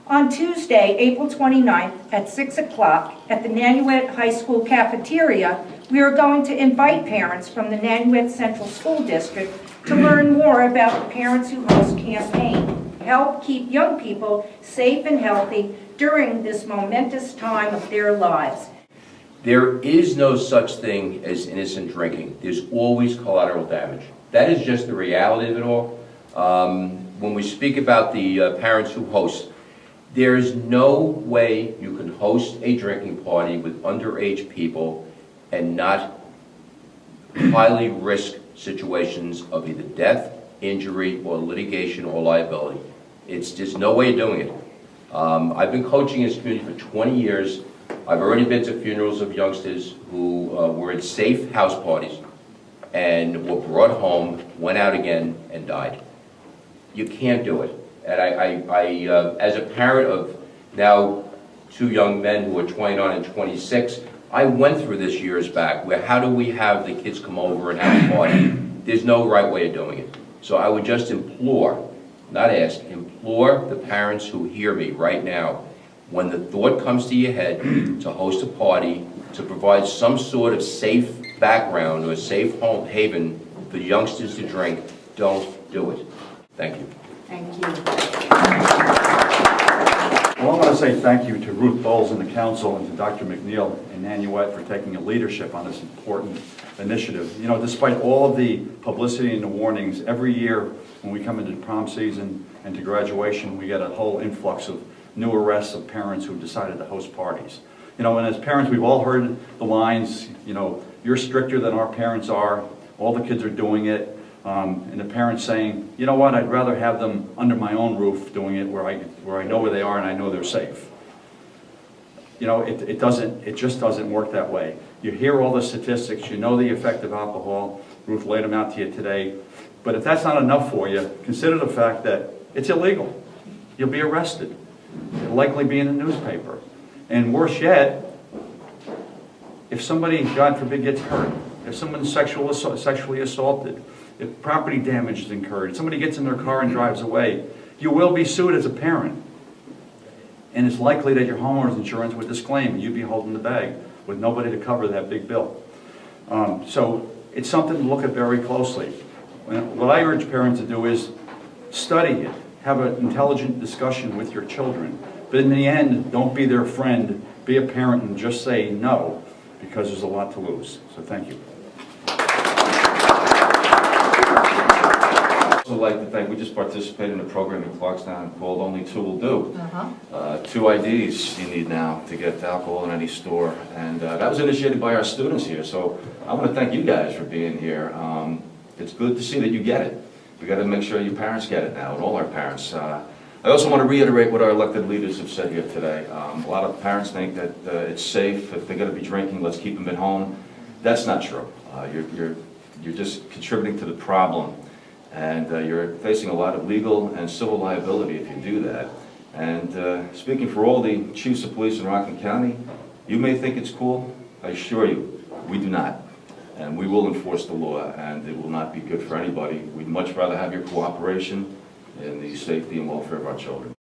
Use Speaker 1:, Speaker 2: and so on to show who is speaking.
Speaker 1: On Tuesday, April 29th at 6 o'clock at the Nanuet High School cafeteria, we are going to invite parents from the Nanuet Central School District to learn more about the Parents Who Host campaign, to help keep young people safe and healthy during this momentous time of their lives.
Speaker 2: There is no such thing as innocent drinking. There's always collateral damage. That is just the reality of it all. When we speak about the Parents Who Host, there is no way you can host a drinking party with underage people and not highly risk situations of either death, injury, or litigation or liability. There's no way of doing it. I've been coaching in this community for 20 years. I've already been to funerals of youngsters who were at safe house parties and were brought home, went out again, and died. You can't do it. And I as a parent of now 2 young men who are 29 and 26, I went through this years back, where how do we have the kids come over and have a party? There's no right way of doing it. So I would just implore, not ask, implore the parents who hear me right now, when the thought comes to your head to host a party, to provide some sort of safe background or a safe home haven for youngsters to drink, don't do it. Thank you.
Speaker 1: Thank you.
Speaker 3: Well, I want to say thank you to Ruth Bowles and the council and to Dr. McNeil and Nanuet for taking a leadership on this important initiative. You know, despite all of the publicity and the warnings, every year when we come into prom season and to graduation, we get a whole influx of new arrests of parents who've decided to host parties. You know, and as parents, we've all heard the lines, you know, you're stricter than our parents are, all the kids are doing it. And the parents saying, you know what, I'd rather have them under my own roof doing it where I know where they are and I know they're safe. You know, it just doesn't work that way. You hear all the statistics, you know the effect of alcohol. Ruth laid them out to you today. But if that's not enough for you, consider the fact that it's illegal. You'll be arrested. It'll likely be in the newspaper. And worse yet, if somebody, God forbid, gets hurt, if someone's sexually assaulted, if property damage is incurred, if somebody gets in their car and drives away, you will be sued as a parent. And it's likely that your homeowner's insurance would disclaim and you'd be holding the bag with nobody to cover that big bill. So it's something to look at very closely. What I urge parents to do is study it, have an intelligent discussion with your children. But in the end, don't be their friend, be a parent and just say no, because there's a lot to lose. So thank you.
Speaker 4: I'd also like to thank, we just participated in a program in Clarkstown called Only Two Will Do. 2 IDs you need now to get alcohol in any store, and that was initiated by our students here, so I want to thank you guys for being here. It's good to see that you get it. We got to make sure your parents get it now, and all our parents. I also want to reiterate what our elected leaders have said here today. A lot of parents think that it's safe, if they're going to be drinking, let's keep them at home. That's not true. You're just contributing to the problem. And you're facing a lot of legal and civil liability if you do that. And speaking for all the chiefs of police in Rockland County, you may think it's cool. I assure you, we do not. And we will enforce the law, and it will not be good for anybody. We'd much rather have your cooperation in the safety and welfare of our children.